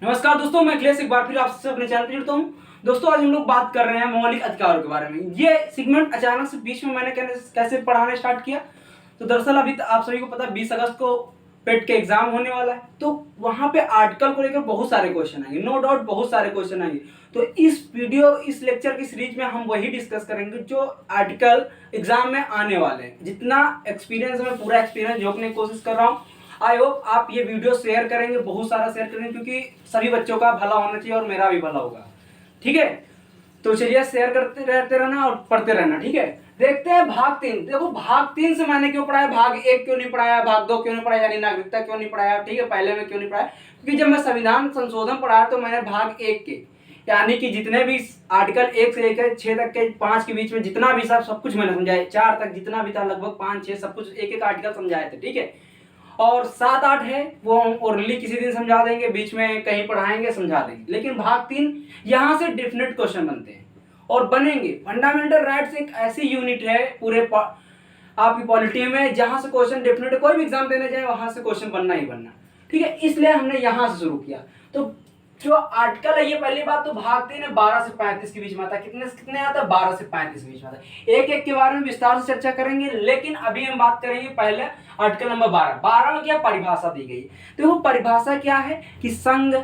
नमस्कार दोस्तों, मैं अखिलेश एक बार फिर आपसे अपने चैनल पर जुड़ता हूँ। दोस्तों, आज हम लोग बात कर रहे हैं मौलिक अधिकारों के बारे में। ये सेगमेंट अचानक से बीच में मैंने कैसे पढ़ाना स्टार्ट किया, तो दरअसल अभी आप सभी को पता है 20 अगस्त को पेट के एग्जाम होने वाला है, तो वहां पे आर्टिकल को लेकर बहुत सारे क्वेश्चन आएंगे, नो डाउट बहुत सारे क्वेश्चन आएंगे। तो इस लेक्चर की सीरीज में हम वही डिस्कस करेंगे जो आर्टिकल एग्जाम में आने वाले हैं। जितना एक्सपीरियंस है, पूरा एक्सपीरियंस झोंकने की कोशिश कर रहा हूँ। आई होप आप ये वीडियो शेयर करेंगे, बहुत सारा शेयर करेंगे, क्योंकि सभी बच्चों का भला होना चाहिए और मेरा भी भला होगा। ठीक है, तो चलिए शेयर करते रहते रहना और पढ़ते रहना। ठीक है, देखते हैं भाग 3। देखो भाग 3 से मैंने क्यों पढ़ाया, भाग 1 क्यों नहीं पढ़ाया, भाग 2 क्यों नहीं पढ़ाया, यानी नागरिकता क्यों नहीं पढ़ाया। ठीक है, पहले में क्यों नहीं पढ़ाया, क्योंकि जब मैं संविधान संशोधन पढ़ाया तो मैंने भाग 1 के यानी कि जितने भी आर्टिकल 1 से लेकर 6 तक के 5 के बीच में जितना भी सब कुछ मैंने समझाया, 4 तक जितना भी था, लगभग 5 6 सब कुछ एक एक आर्टिकल समझाए थे। ठीक है, और 7 8 है वो हम ओरली किसी दिन समझा देंगे, बीच में कहीं पढ़ाएंगे समझा देंगे। लेकिन भाग 3 यहाँ से डेफिनेट क्वेश्चन बनते हैं और बनेंगे। फंडामेंटल राइट्स एक ऐसी यूनिट है पूरे आपकी पॉलिटी में जहां से क्वेश्चन डेफिनेट, कोई भी एग्जाम देने जाए वहां से क्वेश्चन बनना ही बनना। ठीक है, इसलिए हमने यहां से शुरू किया। तो जो आर्टिकल है, ये पहली बात तो भाग 3 है 12 से 35 के बीच में आता है। कितने से कितने आता है, 12 से 35 के बीच में आता है। एक एक के बारे में विस्तार से चर्चा करेंगे, लेकिन अभी हम बात करेंगे पहले आर्टिकल नंबर 12 में क्या परिभाषा दी गई। तो वो परिभाषा क्या है कि संघ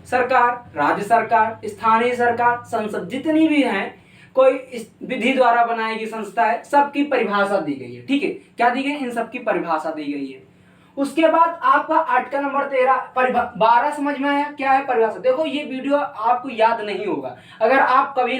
सरकार, राज्य सरकार, स्थानीय सरकार, संसद जितनी भी हैं, कोई इस विधि द्वारा बनाई गई संस्था है, सबकी परिभाषा दी गई है। ठीक है, क्या दी गई, इन सबकी परिभाषा दी गई है। उसके बाद आपका आर्टिकल नंबर 13 12 समझ में आया क्या है परिभाषा। देखो ये वीडियो आपको याद नहीं होगा, अगर आप कभी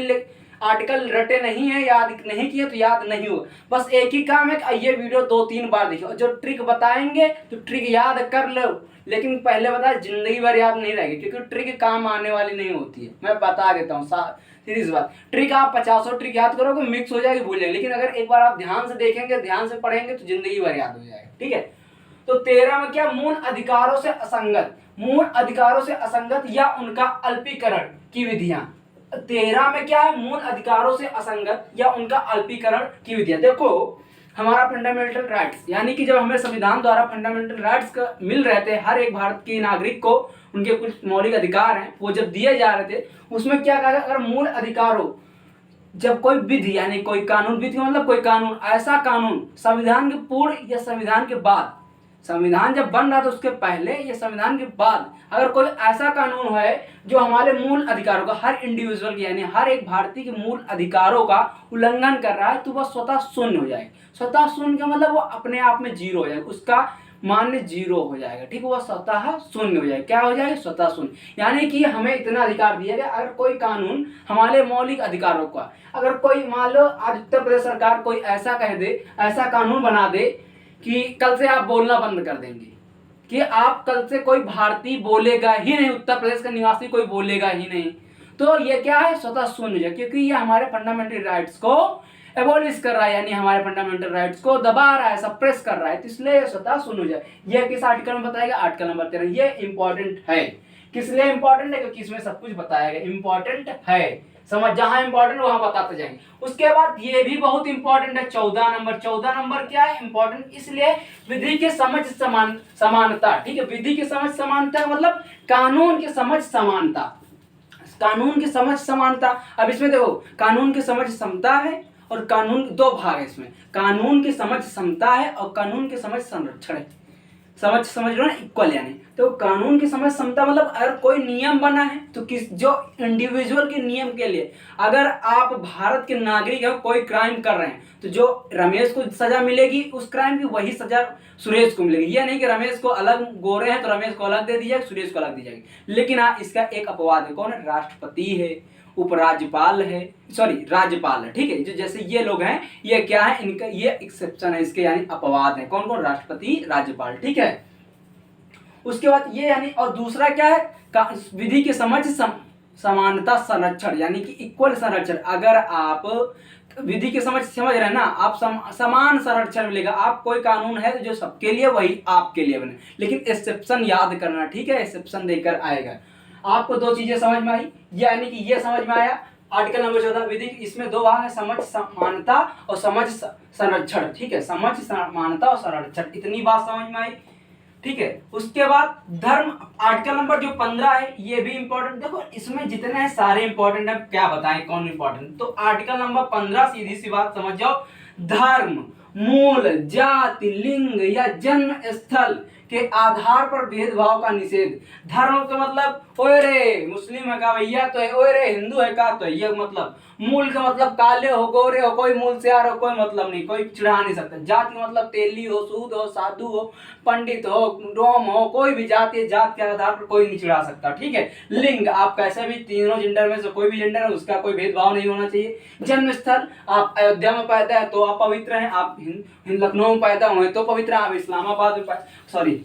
आर्टिकल रटे नहीं है, याद नहीं किए तो याद नहीं होगा। बस एक ही काम है कि ये वीडियो 2-3 बार देखिए, जो ट्रिक बताएंगे तो ट्रिक याद कर लो, लेकिन पहले बता जिंदगी भर याद नहीं रहेगी, क्योंकि ट्रिक काम आने वाली नहीं होती है। मैं बता देता हूँ सीरीज बात, ट्रिक आप 50 ट्रिक याद करोगे मिक्स हो जाएगी, भूल जाएगी, लेकिन अगर एक बार आप ध्यान से देखेंगे, ध्यान से पढ़ेंगे तो जिंदगी भर याद हो जाएगा। ठीक है, तो 13 में क्या, मूल अधिकारों से असंगत, मूल अधिकारों से असंगत या उनका अल्पीकरण की विधियां। 13 में क्या है, मूल अधिकारों से असंगत या उनका अल्पीकरण की विधियां। देखो हमारा फंडामेंटल राइट्स, यानी कि जब हमें संविधान द्वारा फंडामेंटल राइट्स का मिल रहे थे, हर एक भारत के नागरिक को उनके कुछ मौलिक अधिकार हैं, वो जब दिए जा रहे थे, उसमें क्या कहा, अगर मूल अधिकारों, जब कोई विधि यानी कोई कानून, विधि मतलब कोई कानून, ऐसा कानून संविधान के पूर्व या संविधान के बाद, संविधान जब बन रहा था उसके पहले या संविधान के बाद, अगर कोई ऐसा कानून है जो हमारे मूल अधिकारों का, हर इंडिविजुअल के यानी हर एक भारतीय के मूल अधिकारों का उल्लंघन कर रहा है, तो वह स्वतः शून्य हो जाएगा। स्वतः शून्य का मतलब वो अपने आप में जीरो हो जाएगा, उसका मान्य जीरो हो जाएगा। ठीक है, वह स्वतः शून्य हो जाएगा। क्या हो जाएगा, स्वतः शून्य। यानी कि हमें इतना अधिकार दिया गया, अगर कोई कानून हमारे मौलिक अधिकारों का, अगर कोई मान लो आज उत्तर प्रदेश सरकार कोई ऐसा कह दे, ऐसा कानून बना दे कि कल से आप बोलना बंद कर देंगे, कि आप कल से कोई भारतीय बोलेगा ही नहीं, उत्तर प्रदेश का निवासी कोई बोलेगा ही नहीं, तो ये क्या है, स्वतः शून्य है, क्योंकि ये हमारे फंडामेंटल राइट्स को एबॉलिश कर रहा है, यानी हमारे फंडामेंटल राइट्स को दबा रहा है, सप्रेस कर रहा है, तो इसलिए स्वतः शून्य हो जाए। यह किस आर्टिकल में बताएगा, आर्टिकल नंबर 13। ये इंपॉर्टेंट है, किस लिए इंपॉर्टेंट है, क्योंकि इसमें सब कुछ बताया गया, इंपॉर्टेंट है, समझ, जहां इंपॉर्टेंट वहां बताते जाएंगे। उसके बाद ये भी बहुत इंपॉर्टेंट है, 14 नंबर क्या है, इंपॉर्टेंट इसलिए, विधि के समझ समानता। ठीक है, विधि की समझ समानता मतलब कानून की समझ समानता, कानून की समझ समानता। अब इसमें देखो, कानून की समझ समता है और कानून, दो भाग है इसमें, कानून की समझ समता है और कानून की समझ संरक्षण है। समझ लो ना, इक्वल यानी। तो कानून की समझ समता मतलब अगर कोई नियम बना है तो किस, जो इंडिविजुअल के नियम के लिए, अगर आप भारत के नागरिक हैं, कोई क्राइम कर रहे हैं, तो जो रमेश को सजा मिलेगी उस क्राइम की, वही सजा सुरेश को मिलेगी। यह नहीं कि रमेश को अलग गोरे हैं तो रमेश को अलग दे दी जाएगी, सुरेश को अलग दी जाएगी। लेकिन हाँ, इसका एक अपवाद है, कौन है, राष्ट्रपति है, उपराज्यपाल है, सॉरी राज्यपाल है। ठीक है, जो जैसे ये लोग हैं, ये क्या है, इनका ये एक्सेप्शन है, इसके यानी अपवाद है, कौन कौन, राष्ट्रपति, राज्यपाल। ठीक है, उसके बाद ये यानी, और दूसरा क्या है, विधि की समझ समानता संरक्षण, यानी कि इक्वल संरक्षण। अगर आप विधि की समझ रहे हैं ना, आप समान संरक्षण मिलेगा। आप कोई कानून है जो सबके लिए, वही आपके लिए बने, लेकिन एक्सेप्शन याद करना। ठीक है, एक्सेप्शन देकर आएगा। आपको दो चीजें समझ में आई, यानी कि ये समझ में आया आर्टिकल नंबर 14 विधि, इसमें दो भाग है, समझ समानता और समझ संरक्षण। ठीक है, समझ समानता और संरक्षण, इतनी बात समझ में आई। ठीक है। उसके बाद धर्म, आर्टिकल नंबर जो 15 है ये भी इंपॉर्टेंट। देखो इसमें जितने हैं सारे इंपॉर्टेंट है, क्या बताएं कौन इंपॉर्टेंट। तो आर्टिकल नंबर 15 सीधी सी बात समझ जाओ, धर्म, मूल, जाति, लिंग या जन्म स्थल के आधार पर भेदभाव का निषेध। धर्म का मतलब ओए रे मुस्लिम है का भैया तो है, ओए रे हिंदू है का तो है, ये मतलब। मूल का मतलब काले हो गोरे हो, कोई मूल से आ रहा हो, कोई मतलब नहीं, कोई चिढ़ा नहीं सकता। जाति का मतलब तेली हो, सूद हो, साधु हो, पंडित हो, डोम हो, कोई भी जाति है, जात के आधार पर कोई नहीं चिढ़ा सकता, ठीक है। लिंग, आप कैसे भी तीनों जेंडर में से कोई भी जेंडर है उसका कोई भेदभाव नहीं होना चाहिए। जन्म स्थल, आप अयोध्या में पैदा है तो आप पवित्र हैं, आप लखनऊ में पैदा हुए तो पवित्र हैं, आप इस्लामाबाद में सॉरी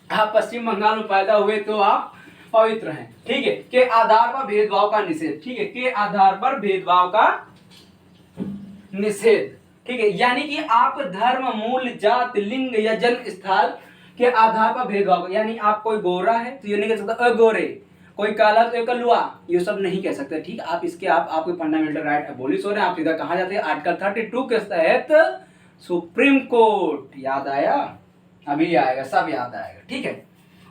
आप पश्चिम बंगाल में पैदा हुए तो आप पवित्र हैं, ठीक है। के आधार पर भेदभाव का निषेध, ठीक है, के आधार पर भेदभाव का निषेध, ठीक है। यानी कि आप धर्म, मूल, जात, लिंग या जन्म स्थल के आधार पर भेदभाव, यानी आप कोई गोरा है तो ये नहीं कह सकता गोरे, कोई काला तो कलुआ, ये सब नहीं कह सकते, ठीक। आप इसके आपके फंडामेंटल राइट अबोलिश हो रहे हैं, आप सीधा कहा जाते हैं आर्टिकल 32 के तहत सुप्रीम कोर्ट। याद आया, अभी आएगा, सब याद आएगा, ठीक है।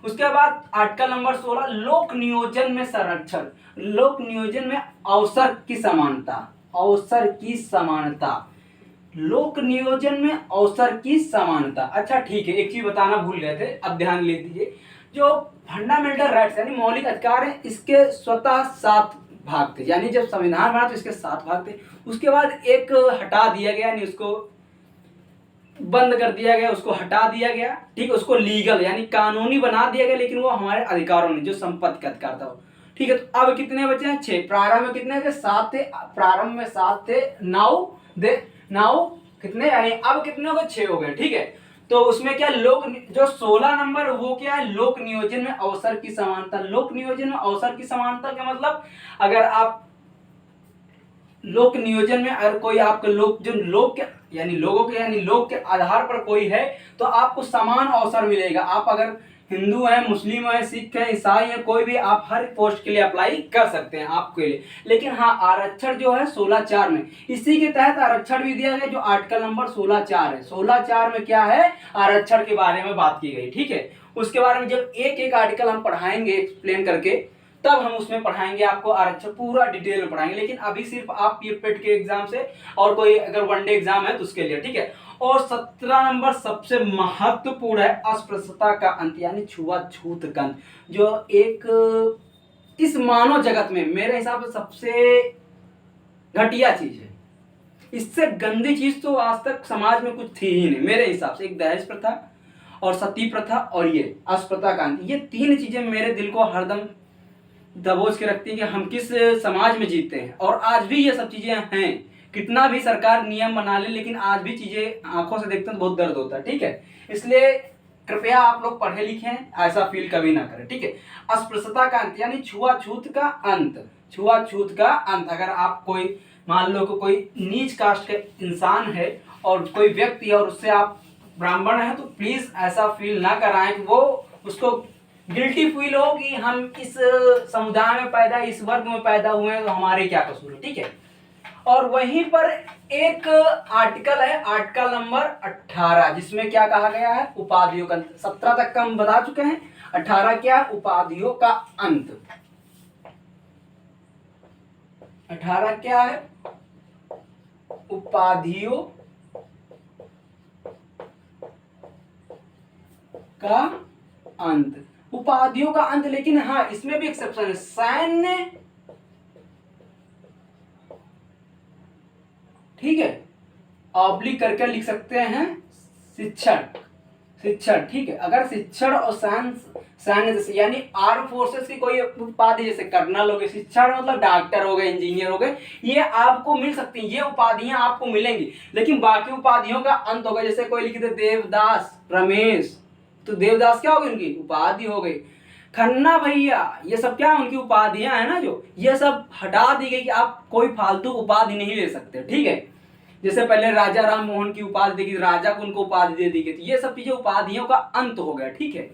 उसके बाद आर्टिकल नंबर 16 लोक नियोजन में संरक्षण, लोक नियोजन में अवसर की समानता, अवसर की समानता, लोक नियोजन में अवसर की समानता। अच्छा ठीक है, एक चीज बताना भूल गए थे, अब ध्यान ले दीजिए। जो फंडामेंटल राइट्स यानी मौलिक अधिकार है, इसके स्वतः 7 भाग थे, यानी जब संविधान बना तो इसके 7 भाग थे। उसके बाद एक हटा दिया गया, यानी उसको बंद कर दिया गया, उसको हटा दिया गया, ठीक है। उसको लीगल यानी कानूनी बना दिया गया, लेकिन वो हमारे अधिकारों में जो संपत्ति का अधिकार था, ठीक है। तो अब कितने बचे हैं? 6। प्रारंभ में कितने थे? 7 थे, प्रारंभ में 7 थे, नाउ कितने, यानी अब कितने हो गए? 6 हो गए, ठीक है। तो उसमें क्या लोक, जो 16 नंबर वो क्या है? लोक नियोजन में अवसर की समानता। लोक नियोजन में अवसर की समानता का मतलब, अगर आप लोक नियोजन में अगर कोई आपके लोग जो लोग के यानी लोगों के यानी लोग के आधार पर कोई है तो आपको समान अवसर मिलेगा। आप अगर हिंदू हैं, मुस्लिम हैं, सिख हैं, ईसाई हैं, कोई भी, आप हर पोस्ट के लिए अप्लाई कर सकते हैं आपके लिए। लेकिन हाँ, आरक्षण जो है 16(4) में, इसी के तहत आरक्षण भी दिया गया, जो आर्टिकल नंबर 16(4) है। 16(4) में क्या है? आरक्षण के बारे में बात की गई, ठीक है। उसके बारे में जब एक एक आर्टिकल हम पढ़ाएंगे एक्सप्लेन करके, तब हम उसमें पढ़ाएंगे, आपको आरक्षण पूरा डिटेल में पढ़ाएंगे। लेकिन अभी सिर्फ आप ये पेट के एग्जाम से और कोई अगर वनडे एग्जाम है तो उसके लिए, ठीक है। और 17 नंबर सबसे महत्वपूर्ण है, अस्पृश्यता का अंत यानी छुआछूत का अंत, जो एक इस मानव जगत में मेरे हिसाब से सबसे घटिया चीज है। इससे गंदी चीज तो आज तक समाज में कुछ थी ही नहीं मेरे हिसाब से। एक दहेज प्रथा और सती प्रथा और ये अस्पृश्यता का अंत, ये 3 चीजें मेरे दिल को हरदम दबोच के रखती है कि हम किस समाज में जीते हैं। और आज भी ये सब चीजें हैं, कितना भी सरकार नियम बना ले, लेकिन आज भी चीजें आंखों से देखते हैं तो बहुत दर्द होता है, ठीक है। इसलिए कृपया आप लोग पढ़े लिखे हैं, ऐसा फील कभी ना करें, ठीक है। अस्पृश्यता का अंत यानी छुआछूत का अंत, छुआछूत का अंत। अगर आप कोई मान लो कि कोई नीच कास्ट का इंसान है और कोई व्यक्ति है और उससे आप ब्राह्मण है, तो प्लीज ऐसा फील ना कराएं कि वो उसको गिल्टी फील हो कि हम इस समुदाय में पैदा, इस वर्ग में पैदा हुए हैं तो हमारे क्या कसूर है, ठीक है। और वहीं पर एक आर्टिकल है, आर्टिकल नंबर 18, जिसमें क्या कहा गया है? उपाधियों का अंत। 17 तक का हम बता चुके हैं, 18 क्या? उपाधियों का अंत। 18 क्या है? उपाधियों का अंत, उपाधियों का अंत। लेकिन हाँ, इसमें भी एक्सेप्शन है, सैन्य, ठीक है, ऑब्लिक करके लिख सकते हैं शिक्षण, शिक्षण, ठीक है। अगर शिक्षण और सैन्य जैसे यानी आर्म फोर्सेस की कोई उपाधि, जैसे कर्नल हो गए, शिक्षण मतलब डॉक्टर हो गए, इंजीनियर हो गए, ये आपको मिल सकती हैं, ये उपाधियां आपको मिलेंगी। लेकिन बाकी उपाधियों का अंत होगा। जैसे कोई लिख दे देवदास रमेश, तो देवदास क्या हो गई? उनकी उपाधि हो गई। खन्ना भैया, ये सब क्या उनकी उपाधियां है ना, जो ये सब हटा दी गई कि आप कोई फालतू उपाधि नहीं ले सकते, ठीक है। जैसे पहले राजा राम मोहन की उपाधि दी गई, राजा को उनको उपाधि दे दी गई, ये सब चीजें उपाधियों का अंत हो गया, ठीक है,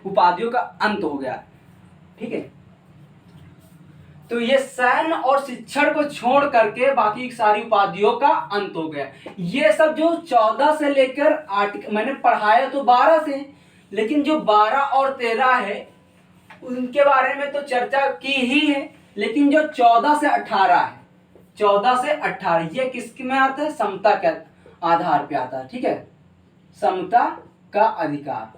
उपाधियों का अंत हो गया, ठीक है। तो ये सैन्य और शिक्षण को छोड़ करके बाकी सारी उपाधियों का अंत हो गया। ये सब जो 14 से लेकर 8 मैंने पढ़ाया तो 12 से, लेकिन जो 12 और 13 है उनके बारे में तो चर्चा की ही है, लेकिन जो 14 से 18 है, 14 से 18 ये किसके में आता है? समता के आधार पे आता है, ठीक है, समता का अधिकार।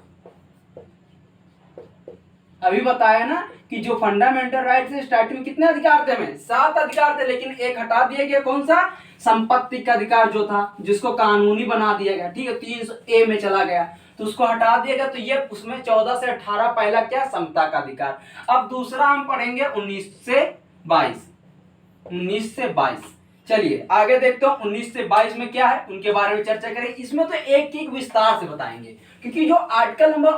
अभी बताया ना कि जो फंडामेंटल राइट से स्टार्टिंग में कितने अधिकार थे? हमें 7 अधिकार थे, लेकिन एक हटा दिया गया, कौन सा? संपत्ति का अधिकार जो था, जिसको कानूनी बना दिया गया, ठीक है, 300A में चला गया तो उसको हटा दिया गया। तो ये उसमें 14 से 18 पहला क्या? समता का अधिकार। अब दूसरा हम पढ़ेंगे 19 से 22। 19 से 22 चलिए आगे देखते हो 19 से 22 में क्या है, उनके बारे में चर्चा करें। इसमें तो एक एक विस्तार से बताएंगे, क्योंकि जो आर्टिकल नंबर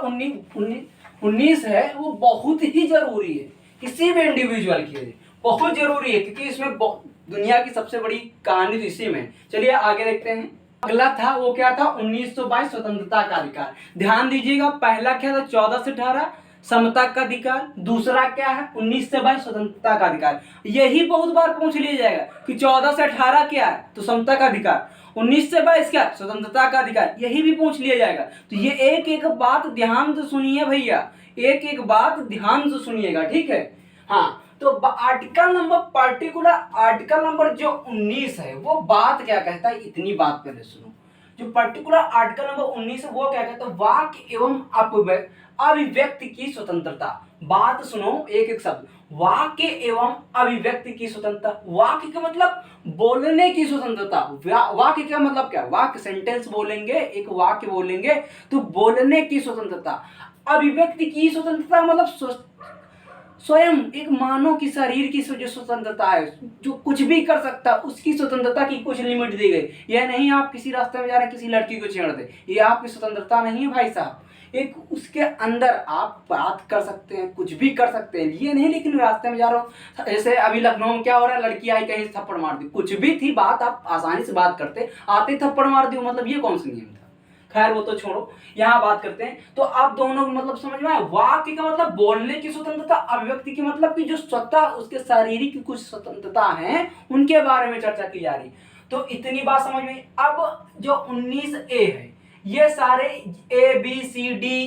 19 है वो बहुत ही जरूरी है किसी भी इंडिविजुअल के लिए, बहुत जरूरी है, क्योंकि इसमें दुनिया की सबसे बड़ी कहानी तो इसी में। चलिए आगे देखते हैं। अगला था वो क्या था? 1922 स्वतंत्रता का अधिकार। ध्यान दीजिएगा, पहला क्या था? 14 से 18 समता का अधिकार। दूसरा क्या है? 19 से 22 स्वतंत्रता का अधिकार। यही बहुत बार पूछ लिया जाएगा कि 14 से 18 क्या है, तो समता का अधिकार। 19 से 22 क्या? स्वतंत्रता का अधिकार। यही भी पूछ लिया जाएगा। तो ये एक एक बात ध्यान से सुनिए भैया, एक एक बात ध्यान से सुनिएगा, ठीक है। हाँ, तो article number particular article number जो 19 है वो बात क्या कहता है, इतनी बात पहले सुनो। जो पर्टिकुलर आर्टिकल नंबर 19 है वो क्या कहता है? वाक्य एवं अभिव्यक्ति की स्वतंत्रता। बात सुनो एक एक शब्द, वाक्य एवं अभिव्यक्ति की स्वतंत्रता। वाक्य का मतलब बोलने की स्वतंत्रता। वाक्य का मतलब क्या? वाक्य सेंटेंस बोलेंगे, एक वाक्य बोलेंगे तो बोलने की स्वतंत्रता। अभिव्यक्ति की स्वतंत्रता मतलब स्वयं एक मानव की शरीर की जो स्वतंत्रता है, जो कुछ भी कर सकता है, उसकी स्वतंत्रता की कुछ लिमिट दी गई। यह नहीं आप किसी रास्ते में जा रहे किसी लड़की को छेड़ दे, ये आपकी स्वतंत्रता नहीं है भाई साहब। एक उसके अंदर आप बात कर सकते हैं, कुछ भी कर सकते हैं, ये नहीं लेकिन रास्ते में जा रहा हूँ। जैसे अभी लखनऊ में क्या हो रहा है, लड़की आई कहीं थप्पड़ मार दी, कुछ भी थी बात, आप आसानी से बात करते, आते थप्पड़ मार दी, मतलब ये कौन सा नियम था? खैर वो तो छोड़ो, यहाँ बात करते हैं। तो आप दोनों मतलब समझ में आए। वाक्य का मतलब बोलने की स्वतंत्रता, अभिव्यक्ति की मतलब कि जो स्वतः उसके शारीरिक की कुछ स्वतंत्रता है उनके बारे में चर्चा की जा रही। तो इतनी बात समझ में। अब जो 19A है, ये सारे ABCDEFG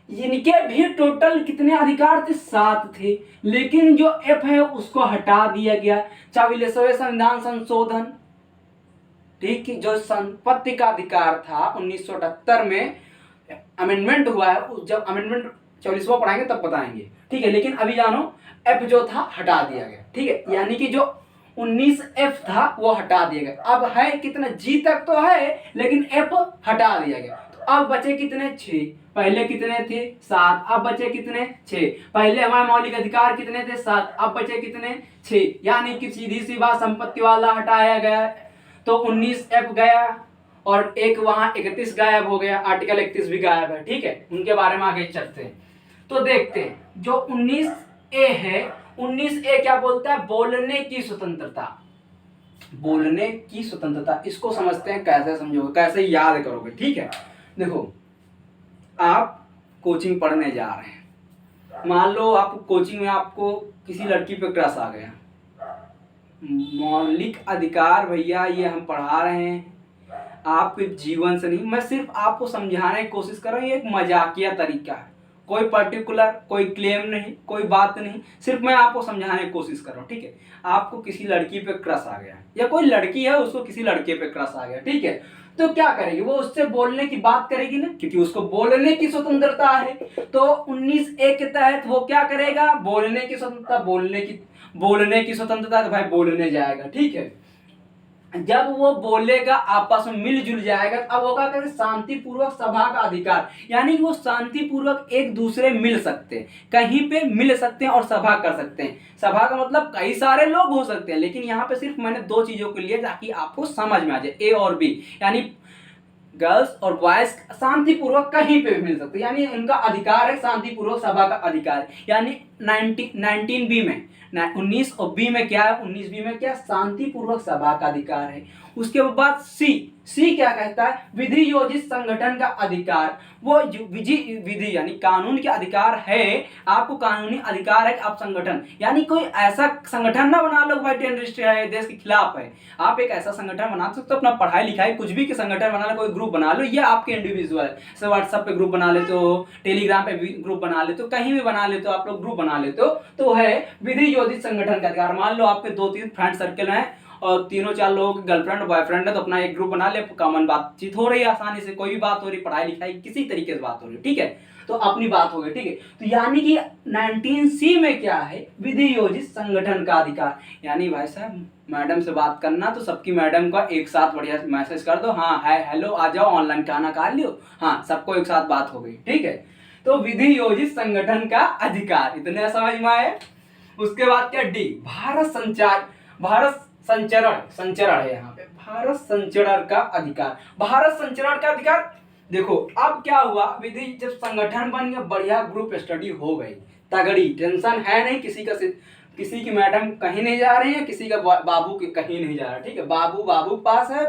इनके भी टोटल कितने अधिकार थे? 7 थे, लेकिन जो F है उसको हटा दिया गया। 44वें संविधान संशोधन, ठीक है, जो संपत्ति का अधिकार था 1978 में अमेंडमेंट हुआ है, जब अमेंडमेंट 44वां पढ़ाएंगे तब बताएंगे, ठीक है। लेकिन अभी जानो एफ जो था हटा दिया गया, ठीक है, यानी कि जो 19F था वो हटा दिया गया। अब है कितना? जी तक तो है, लेकिन एफ हटा दिया गया। तो अब बचे कितने? 6। पहले कितने थे? 7। अब बचे कितने? 6। पहले हमारे मौलिक अधिकार कितने थे? 7। अब बचे कितने? 6। यानी कि सीधी सी बात, संपत्ति वाला हटाया गया तो 19F गया और एक वहां 31 गायब हो गया, आर्टिकल 31 भी गायब है, ठीक है। उनके बारे में आगे चलते हैं। तो देखते हैं जो 19A है, 19A क्या बोलता है? बोलने की स्वतंत्रता। बोलने की स्वतंत्रता, इसको समझते हैं, कैसे समझोगे, कैसे याद करोगे, ठीक है। देखो, आप कोचिंग पढ़ने जा रहे हैं, मान लो आप कोचिंग में आपको किसी लड़की पे क्रश आ गया। मौलिक अधिकार भैया ये हम पढ़ा रहे हैं, आपके जीवन से नहीं, मैं सिर्फ आपको समझाने की कोशिश कर रहा हूँ। ये एक मजाकिया तरीका है, कोई पर्टिकुलर कोई क्लेम नहीं, कोई बात नहीं, सिर्फ मैं आपको समझाने की कोशिश कर रहा हूँ, ठीक है। आपको किसी लड़की पे क्रश आ गया, या कोई लड़की है उसको किसी लड़के पे क्रश आ गया, ठीक है, तो क्या करेगी वो? उससे बोलने की बात करेगी ना, क्योंकि उसको बोलने की स्वतंत्रता है। तो 19A के तहत वो क्या करेगा? बोलने की स्वतंत्रता, बोलने की स्वतंत्रता, तो भाई बोलने जाएगा, ठीक है। जब वो बोलेगा, आपस में मिलजुल जाएगा, अब होगा कि शांतिपूर्वक सभा का अधिकार, यानी कि वो शांतिपूर्वक एक दूसरे मिल सकते हैं, कहीं पे मिल सकते हैं और सभा कर सकते हैं। सभा का मतलब कई सारे लोग हो सकते हैं, लेकिन यहाँ पे सिर्फ मैंने 2 चीजों के लिए, ताकि आपको समझ में आ जाए, A और B, यानी गर्ल्स और बॉयज शांतिपूर्वक कहीं पे भी मिल सकते हैं, यानी इनका अधिकार है शांतिपूर्वक सभा का अधिकार। यानी 19B में 19 और B में क्या है? 19B में क्या? शांतिपूर्वक सभा का अधिकार है। उसके बाद सी क्या कहता है, विधि योजित संगठन का अधिकार। वो विधि यानी कानून के अधिकार है, आपको कानूनी अधिकार है कि आप संगठन यानी कोई ऐसा संगठन ना बना लो भाई टेररिस्ट है, देश के खिलाफ है। आप एक ऐसा संगठन बना सकते हो, अपना पढ़ाई लिखाई कुछ भी के संगठन बना लो, कोई ग्रुप बना लो, ये आपके इंडिविजुअल है। व्हाट्सएप पे ग्रुप बना लेते हो, टेलीग्राम पे ग्रुप बना लेते हो, कहीं भी बना लेते हो आप लोग ग्रुप बना लेते हो, तो है विधि योजित संगठन का अधिकार। मान लो आपके 2-3 फ्रेंड सर्कल हैं और 3-4 लोगों के गर्लफ्रेंड बॉयफ्रेंड है, तो अपना एक ग्रुप बना ले, कॉमन बातचीत हो रही है, आसानी से कोई भी बात हो रही, पढ़ाई लिखाई किसी तरीके से बात हो रही है, ठीक है, तो अपनी बात हो गई, ठीक है। तो यानी कि 19C में क्या है, विधि योजित संगठन का अधिकार। यानी भाई साहब मैडम से बात करना तो सबकी मैडम का एक साथ बढ़िया मैसेज कर दो, हाँ है हेलो आ जाओ, ऑनलाइन खाना खा लियो, हाँ सबको एक साथ बात हो गई, ठीक है। तो विधि योजित संगठन का अधिकार इतने समझ में आए। उसके बाद क्या, डी, भारत संचरण है यहाँ पे, भारत संचरण का अधिकार। भारत संचरण का अधिकार देखो, अब क्या हुआ, विधि जब संगठन बन गया, बढ़िया ग्रुप स्टडी हो गई, तगड़ी, टेंशन है नहीं, किसी की मैडम कहीं नहीं जा रही है, किसी का बाबू कहीं नहीं जा रहा, ठीक है, बाबू के पास है,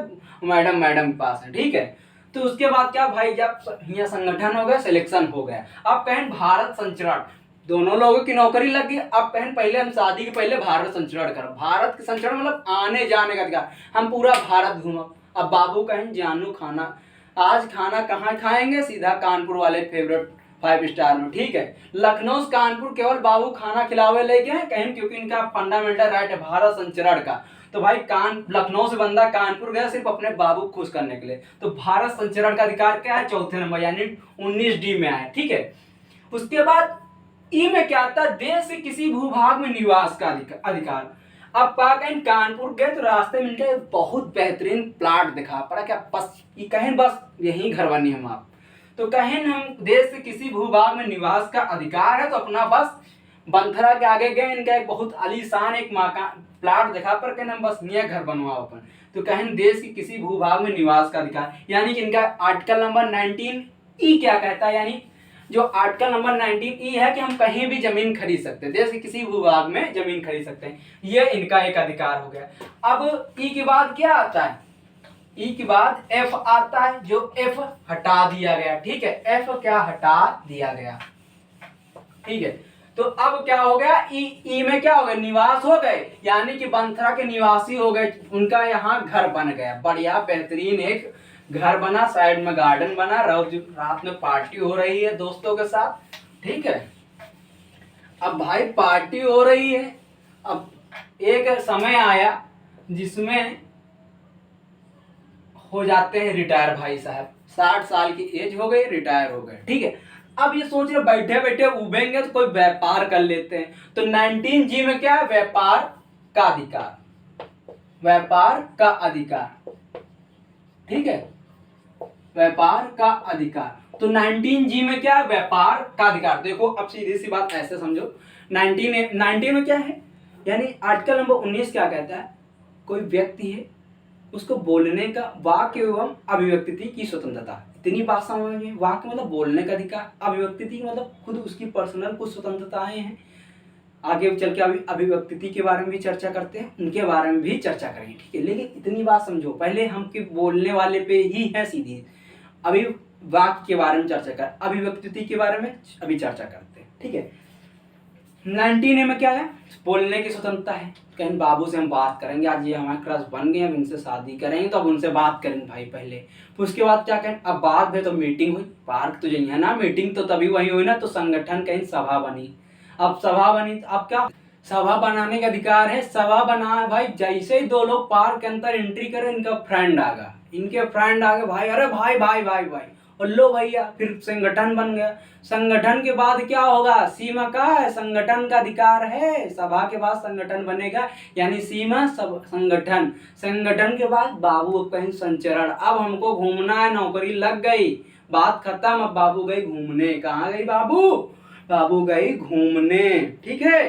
मैडम के पास है, ठीक है। तो उसके बाद क्या भाई, जब यहाँ संगठन हो गया, सिलेक्शन हो गया, अब कहें भारत संचरण, दोनों लोगों की नौकरी लग गई। अब कहें पहले हम शादी के पहले भारत संचरण करो, भारत के संचरण मतलब आने जाने का अधिकार, हम पूरा भारत घूमो। अब बाबू कहें जानू खाना, आज खाना कहाँ खाएंगे, सीधा कानपुर वाले फेवरेट 5 स्टार में, ठीक है। लखनऊ से कानपुर केवल बाबू खाना खिलावे ले गए कहें, क्योंकि इनका फंडामेंटल राइट है भारत संचरण का। तो भाई लखनऊ से बंदा कानपुर गया सिर्फ अपने बाबू को खुश करने के लिए। तो भारत संचरण का अधिकार क्या है, चौथे नंबर यानी 19D में आया, ठीक है। उसके बाद ई में क्या आता है, देश के किसी भूभाग में निवास का अधिकार। अब कहें कानपुर गए तो रास्ते में इनके बहुत बेहतरीन प्लाट दिखा पड़ा, क्या बस ये कहें बस यही घर बनी हम आप, तो कहें हम देश के किसी भूभाग में निवास का अधिकार है, तो अपना बस बंथरा के आगे गए, इनका एक बहुत आलीशान एक मकान प्लाट दिखा पर कहना बस ये घर बनवाओ अपन। तो कहें देश के किसी भूभाग में निवास का अधिकार, यानी कि इनका आर्टिकल नंबर 19E क्या कहता है, यानी जो आर्टिकल नंबर 19E है कि हम कहीं भी जमीन खरीद सकते हैं, देश के किसी भूभाग में जमीन खरीद सकते हैं, ये इनका एक अधिकार हो गया। अब ई के बाद क्या आता है, ई के बाद एफ आता है, जो एफ हटा दिया गया, ठीक है, एफ क्या हटा दिया गया, ठीक है। तो अब क्या हो गया, ई में क्या हो गया, निवास हो गए, यानी कि बंथरा के निवासी हो गए, उनका यहाँ घर बन गया, बढ़िया बेहतरीन एक घर बना, साइड में गार्डन बना, रात में पार्टी हो रही है दोस्तों के साथ, ठीक है। अब भाई पार्टी हो रही है, अब एक समय आया जिसमें हो जाते हैं रिटायर भाई साहब, 60 साल की एज हो गई, रिटायर हो गए, ठीक है। अब ये सोच रहे बैठे बैठे उबेंगे तो कोई व्यापार कर लेते हैं, तो 19G में क्या है, व्यापार का अधिकार, व्यापार का अधिकार, ठीक है, व्यापार का अधिकार। तो 19G में क्या है, व्यापार का अधिकार। देखो अब सीधी सी बात ऐसे समझो, 19 में क्या है, यानी आर्टिकल नंबर 19 क्या कहता है, कोई व्यक्ति है उसको बोलने का, वाक्य एवं अभिव्यक्ति की स्वतंत्रता, इतनी बात समझ में। वाक्य मतलब बोलने का अधिकार, अभिव्यक्ति मतलब खुद उसकी पर्सनल कुछ स्वतंत्रताएं हैं, आगे चल के अभिव्यक्ति के बारे में भी चर्चा करते हैं, उनके बारे में भी चर्चा करेंगे, ठीक है। लेकिन इतनी बात समझो, पहले हम के बोलने वाले पे ही है सीधी, अभी वाक्य के बारे में चर्चा कर, अभिव्यक्ति के बारे में अभी चर्चा करते हैं, ठीक है। 19A में क्या है, बोलने की स्वतंत्रता है, कहीं बाबू से हम बात करेंगे, आज ये हमारे क्रश बन गए, हम इनसे शादी करेंगे, तो अब उनसे बात करेंगे भाई पहले। फिर उसके बाद क्या कहें, अब बात है तो मीटिंग हुई, पार्क तो यही है ना, मीटिंग तो तभी वही हुई ना, तो संगठन कहीं सभा बनी, अब सभा बनी, अब क्या सभा बनाने का अधिकार है, सभा बना भाई, जैसे ही 2 लोग पार्क के अंदर एंट्री करे, इनका फ्रेंड आ गया, इनके फ्रेंड आ गए, भाई अरे भाई भाई भाई भाई, और लो भैया फिर संगठन बन गया। संगठन के बाद क्या होगा, सीमा का है, संगठन का अधिकार है, सभा के बाद संगठन बनेगा, यानी सीमा सब संगठन, संगठन के बाद बाबू कहीं संचरण, अब हमको घूमना है, नौकरी लग गई, बात खत्म, अब बाबू गई घूमने, कहाँ गई बाबू, बाबू गई घूमने, ठीक है।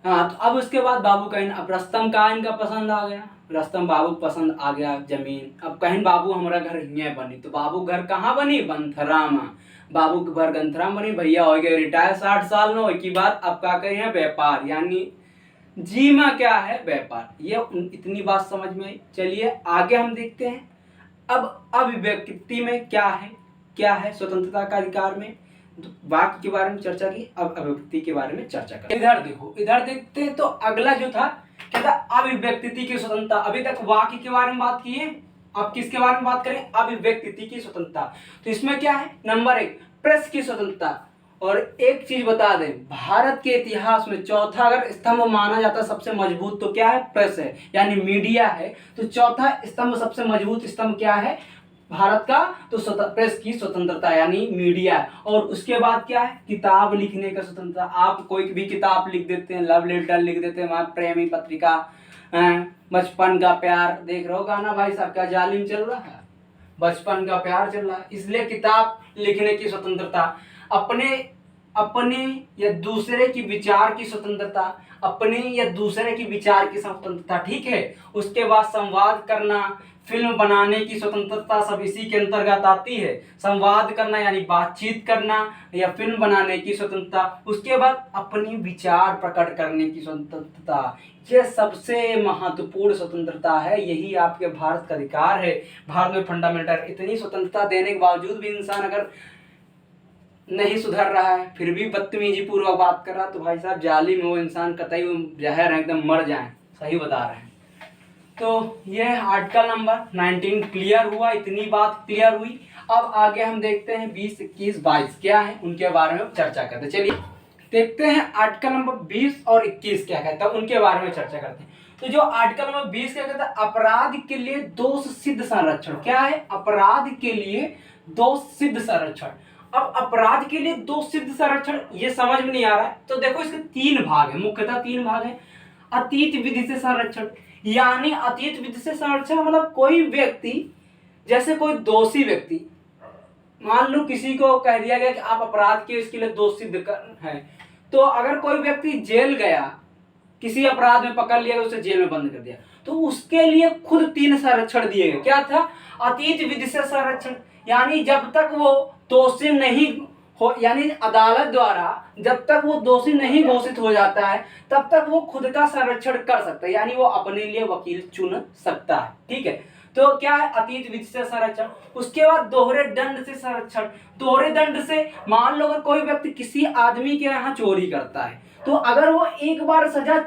हाँ, तो अब उसके बाद बाबू कहीं, अब रस्तम का इनका पसंद आ गया, रस्तम बाबू पसंद आ गया जमीन, अब कहीं बाबू हमारा घर यहाँ बनी, तो बाबू घर कहाँ बनी, बंथरा में, बाबू के घर गंथरा बनी, भैया हो गए रिटायर 60 साल में, की बात अब क्या करें व्यापार, यानी जीमा क्या है? व्यापार। ये इतनी बात समझ में आई। चलिए आगे हम देखते हैं। अब अभिव्यक्ति में क्या है स्वतंत्रता का अधिकार में? तो वाक्य के बारे में चर्चा की, अब अभिव्यक्ति के बारे में चर्चा करें। इधर देखो, इधर देखते हैं तो अगला जो था क्या था? अभिव्यक्ति की स्वतंत्रता। अभी तक वाक्य के बारे में बात की है, अब किसके बारे में बात करें? अभिव्यक्ति की स्वतंत्रता। तो इसमें क्या है? नंबर 1 प्रेस की स्वतंत्रता। और एक चीज बता दें, भारत के इतिहास में चौथा अगर स्तंभ माना जाता है सबसे मजबूत, तो क्या है? प्रेस है, यानी मीडिया है। तो चौथा स्तंभ, सबसे मजबूत स्तंभ क्या है भारत का? तो प्रेस की स्वतंत्रता यानी मीडिया। और उसके बाद क्या है? किताब लिखने का स्वतंत्रता। आप कोई भी किताब लिख देते हैं, लव लेटर लिख देते हैं, प्रेमी पत्रिका, बचपन का प्यार, देख रहे हो गाना भाई साहब, क्या जालिम चल रहा है, बचपन का प्यार चल रहा है। इसलिए किताब लिखने की स्वतंत्रता, अपने या दूसरे की विचार की स्वतंत्रता, अपने या दूसरे की विचार की स्वतंत्रता, ठीक है। उसके बाद संवाद करना, फिल्म बनाने की स्वतंत्रता, सब इसी के अंतर्गत आती है। संवाद करना यानी बातचीत करना या फिल्म बनाने की स्वतंत्रता। उसके बाद अपनी विचार प्रकट करने की स्वतंत्रता। ये सबसे महत्वपूर्ण स्वतंत्रता है, यही आपके भारत का अधिकार है। भारत में फंडामेंटल इतनी स्वतंत्रता देने के बावजूद भी इंसान अगर नहीं सुधर रहा है, फिर भी बदतमीजी पूर्वक बात कर रहा, तो भाई साहब जालिम वो इंसान, कतई जहर है, एकदम मर जाए। सही बता रहे हैं। तो ये आर्टिकल नंबर 19 क्लियर हुआ, इतनी बात क्लियर हुई। अब आगे हम देखते हैं 20, 21, 22 क्या है, उनके बारे में चर्चा करते हैं। चलिए देखते हैं आर्टिकल नंबर 20 और 21 क्या कहता है, उनके बारे में चर्चा करते हैं। तो जो आर्टिकल नंबर 20 क्या कहता है? अपराध के लिए दोष सिद्ध संरक्षण। क्या है? अपराध के लिए दोष सिद्ध संरक्षण। अब अपराध के लिए दोष सिद्ध संरक्षण ये समझ में नहीं आ रहा है, तो देखो इसके 3 भाग है, मुख्यतः 3 भाग है। अतीत विधि से संरक्षण, यानी अतीत विधि से संरक्षण मतलब कोई व्यक्ति, जैसे कोई दोषी व्यक्ति, मान लो किसी को कह दिया गया कि आप अपराध के इसके लिए दोष सिद्ध है, तो अगर कोई व्यक्ति जेल गया, किसी अपराध में पकड़ लिया, उसे जेल में बंद कर दिया, तो उसके लिए खुद 3 संरक्षण दिए गए। क्या था? अतीत विधि से संरक्षण, यानी जब तक वो दोषी नहीं हो, यानी अदालत द्वारा जब तक वो दोषी नहीं घोषित हो जाता है तब तक वो खुद का संरक्षण कर सकता है, यानी वो अपने लिए वकील चुन सकता है, ठीक है। तो क्या है? अतीत विधि से संरक्षण। उसके बाद दोहरे दंड से संरक्षण। दोहरे दंड से मान लो अगर कोई व्यक्ति किसी आदमी के यहाँ चोरी करता है, तो अगर वो एक बार सजा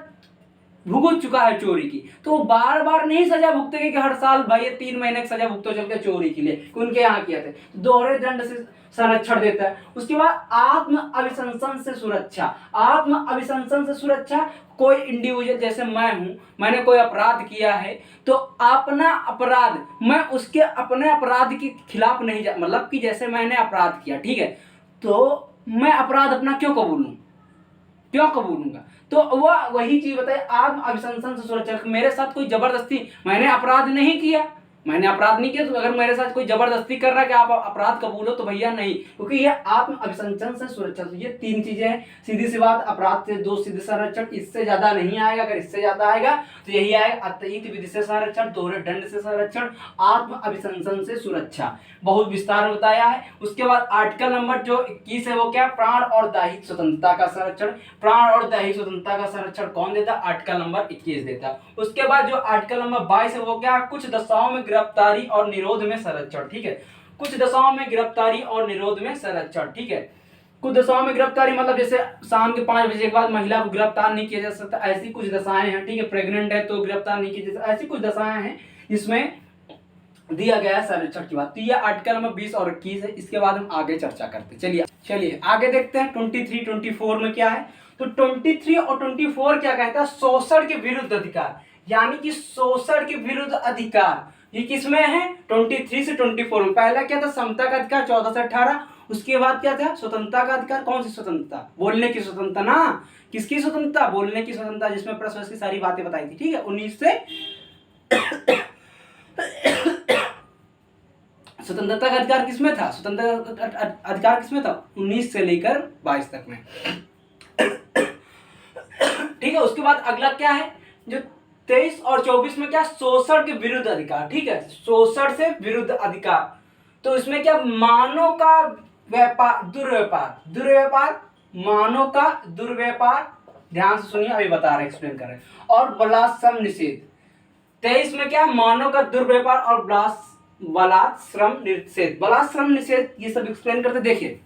भुगत चुका है चोरी की, तो बार बार नहीं सजा भुगतेगा कि हर साल भाई 3 महीने की सजा भुगतो चल के चोरी के लिए, उनके यहाँ किया थे। तो दोहरे दंड से संरक्षण देता है। उसके बाद आत्म अभिशंसन से सुरक्षा। आत्म अभिशंसन से सुरक्षा, कोई इंडिविजुअल, जैसे मैं हूं, मैंने कोई अपराध किया है, तो अपना अपराध मैं उसके अपने अपराध के खिलाफ नहीं जा, मतलब कि जैसे मैंने अपराध किया, ठीक है, तो मैं अपराध अपना क्यों कबूलूंगा? तो वह वही चीज बताए, आत्म अभिशंसन से सुरक्षा। मेरे साथ कोई जबरदस्ती, मैंने अपराध नहीं किया, तो अगर मेरे साथ कोई जबरदस्ती कर रहा है कि आप अपराध कबूलो, तो भैया नहीं, क्योंकि ये आत्म अभिशंसन से सुरक्षा। तो ये 3 चीजें हैं, सीधी सी बात, अपराध से दोष सिद्ध संरक्षण, इससे ज्यादा नहीं आएगा। अगर इससे ज्यादा आएगा तो यही आएगा, अतीत विधि से संरक्षण, दोहरे दंड से संरक्षण, आत्म अभिशंसन से सुरक्षा। बहुत विस्तार में बताया है। उसके बाद आर्टिकल नंबर जो 21 है वो क्या? प्राण और दैहिक स्वतंत्रता का संरक्षण। प्राण और दैहिक स्वतंत्रता का संरक्षण कौन देता? आर्टिकल नंबर 21 देता। उसके बाद जो आर्टिकल नंबर 22 है वो क्या? कुछ दशाओं में गिरफ्तारी और निरोध में संरक्षण, ठीक है। कुछ दशाओं में गिरफ्तारी और निरोध में संरक्षण, ठीक है। कुछ दशाओं में गिरफ्तारी मतलब जैसे शाम के 5 बजे के बाद महिला को गिरफ्तार नहीं किया जा सकता, ऐसी कुछ दशाएं हैं, ठीक है। प्रेग्नेंट है तो गिरफ्तार नहीं किया जा सकता, ऐसी कुछ दशाएं हैं जिसमें दिया गया है संरक्षण की बात। तो ये आर्टिकल नंबर 20 और 21 है। इसके बाद हम आगे चर्चा करते हैं। चलिए आगे देखते हैं 23, 24 में क्या है। तो 23 और 24 क्या कहता है? शोषण के विरुद्ध अधिकार, यानी कि शोषण के विरुद्ध अधिकार ये किसमें है? 23 से 24 में। पहला क्या था? समता का अधिकार 14 से 18। उसके बाद क्या था? स्वतंत्रता का अधिकार। कौन सी स्वतंत्रता? बोलने की स्वतंत्रता ना, किसकी स्वतंत्रता? बोलने की स्वतंत्रता, जिसमें प्रेस की सारी बातें बताई थी, ठीक है। 19 से स्वतंत्रता का अधिकार किसमें था? स्वतंत्रता अधिकार किसमें था? 19 से लेकर 22 तक में, ठीक है। उसके बाद अगला क्या है? जो 23 और 24 में क्या? शोषण के विरुद्ध अधिकार, ठीक है। शोषण से विरुद्ध अधिकार, तो इसमें क्या? मानव का दुर्व्यापार, मानव का दुर्व्यापार ध्यान से सुनिए, अभी बता रहे एक्सप्लेन कर रहे हैं। और बलात्श्रम निषेध 23 में क्या, मानव का दुर्व्यवहार और बलात्श्रम निषेध, बलात्श्रम निषेध ये सब एक्सप्लेन करते। देखिए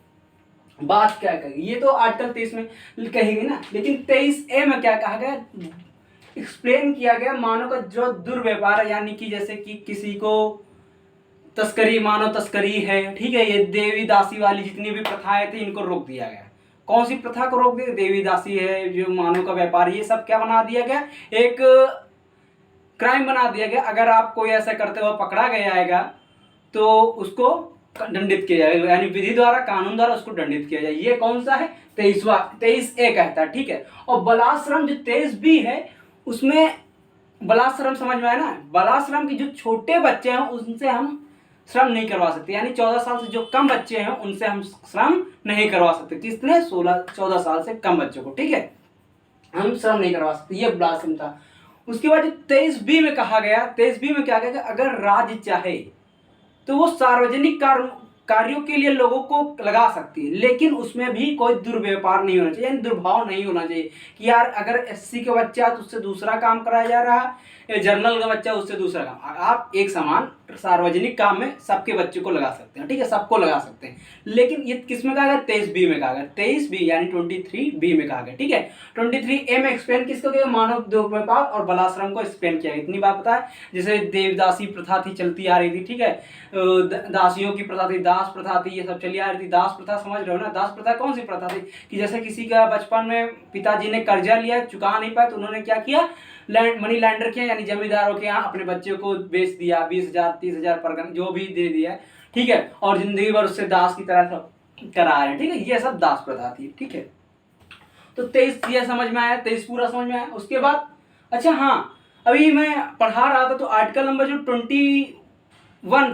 बात क्या कहेगी, ये तो आर्टिकल 23 में कहेगी ना, लेकिन 23A में क्या कहा गया, एक्सप्लेन किया गया मानव का जो दुर्व्यवहार है, यानी कि जैसे कि किसी को तस्करी, मानव तस्करी है, ठीक है, ये देवी दासी वाली जितनी भी प्रथाएं थी इनको रोक दिया गया। कौन सी प्रथा को रोक दिया, देवी दासी है, जो मानव का व्यापार, ये सब क्या बना दिया गया, एक क्राइम बना दिया गया। अगर आप कोई ऐसा करते हुए पकड़ा गया आएगा तो उसको दंडित किया जाएगा, यानी विधि द्वारा, कानून द्वारा उसको दंडित किया जाए। ये कौन सा है, 23A कहता है, ठीक है। और बलात्श्रम जो 23B है उसमें बलात्श्रम समझ में आया ना, बलात्श्रम की जो छोटे बच्चे हैं उनसे हम श्रम नहीं करवा सकते, यानी 14 साल से जो कम बच्चे हैं उनसे हम श्रम नहीं करवा सकते। किसने, 14 साल से कम बच्चों को, ठीक है, हम श्रम नहीं करवा सकते, ये बलात्श्रम था। उसके बाद 23B में कहा गया, 23B में क्या कहा, अगर राज्य चाहे तो वो सार्वजनिक कार्यों के लिए लोगों को लगा सकती है, लेकिन उसमें भी कोई दुर्व्यवहार नहीं होना चाहिए, यानी दुर्भाव नहीं होना चाहिए कि यार अगर SC का बच्चा तो उससे दूसरा काम कराया जा रहा है, जर्नल का बच्चा उससे दूसरा काम। आप एक समान सार्वजनिक काम में सबके बच्चों को लगा सकते हैं, ठीक है, सबको लगा सकते हैं। लेकिन ये किस में कहा गया, 23B में कहा गया, 23B यानी 23B में कहा गया, ठीक है। 23A में एक्सप्लेन किसको किया, मानव दुर्व्यवहार और बलात्श्रम को एक्सप्लेन किया। इतनी बात पता है, जैसे देवदासी प्रथा थी, चलती आ रही थी, ठीक है, दासियों की प्रथा थी, दास प्रथा थी, ये सब चली आ रही थी। दास प्रथा समझ रहे हो ना, दास प्रथा कौन सी प्रथा थी कि जैसे किसी का बचपन में पिताजी ने कर्जा लिया, चुका नहीं पाए, तो उन्होंने क्या किया, मनी लैंडर किया, यानी जमींदारों के यहाँ अपने बच्चे को बेच दिया, 20,000 30,000 पर जो भी दे दिया, ठीक है, और जिंदगी भर उससे दास की तरह करा रहे हैं, ठीक है, ये सब दास प्रथा थी, ठीक है। तो 23 ये समझ में आया, 23 पूरा समझ में आया। उसके बाद अच्छा हाँ, अभी मैं पढ़ा रहा था तो आर्टिकल नंबर जो 21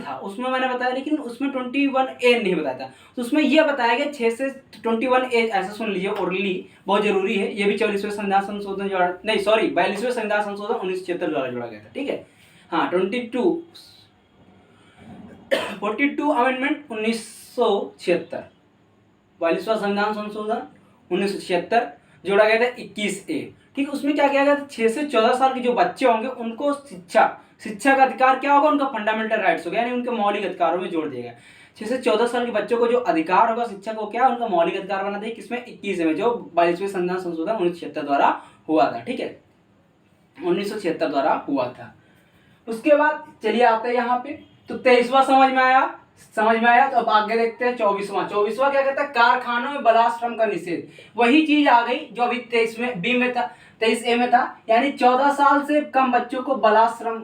था उसमें मैंने बताया, लेकिन उसमें 21A नहीं बताया था, तो उसमें यह बताया गया 6 से 21A, ऐसा सुन लीजिए ओरली, बहुत जरूरी है। ये भी 44वें संविधान संशोधन जोड़ा, नहीं सॉरी 42वें संविधान संशोधन 1976 द्वारा जोड़ा गया था, ठीक है। हाँ 42 अमेंडमेंट 1976, 42वां संविधान संशोधन 1976 जोड़ा गया था 21A, ठीक है। उसमें क्या किया गया था, 6 से 14 साल के जो बच्चे होंगे उनको शिक्षा का अधिकार क्या होगा, उनका फंडामेंटल राइट्स हो गया, यानी उनके मौलिक अधिकारों में जोड़ दिया गया। 6 से 14 साल के बच्चों को जो अधिकार होगा शिक्षा को, क्या उनका मौलिक अधिकार बना दिया, किसमें, 21 में, जो 42वें संविधान संशोधन 1976 द्वारा हुआ था, ठीक है, 1976 द्वारा हुआ था। उसके बाद चलिए आते हैं यहाँ पे, तो 23वां समझ में आया, तो अब आगे देखते हैं 24वां क्या कहता है, कारखानों में बलात्श्रम का निषेध। वही चीज आ गई जो अभी 23 में था, 23A में था, यानी 14 साल से कम बच्चों को बलात्श्रम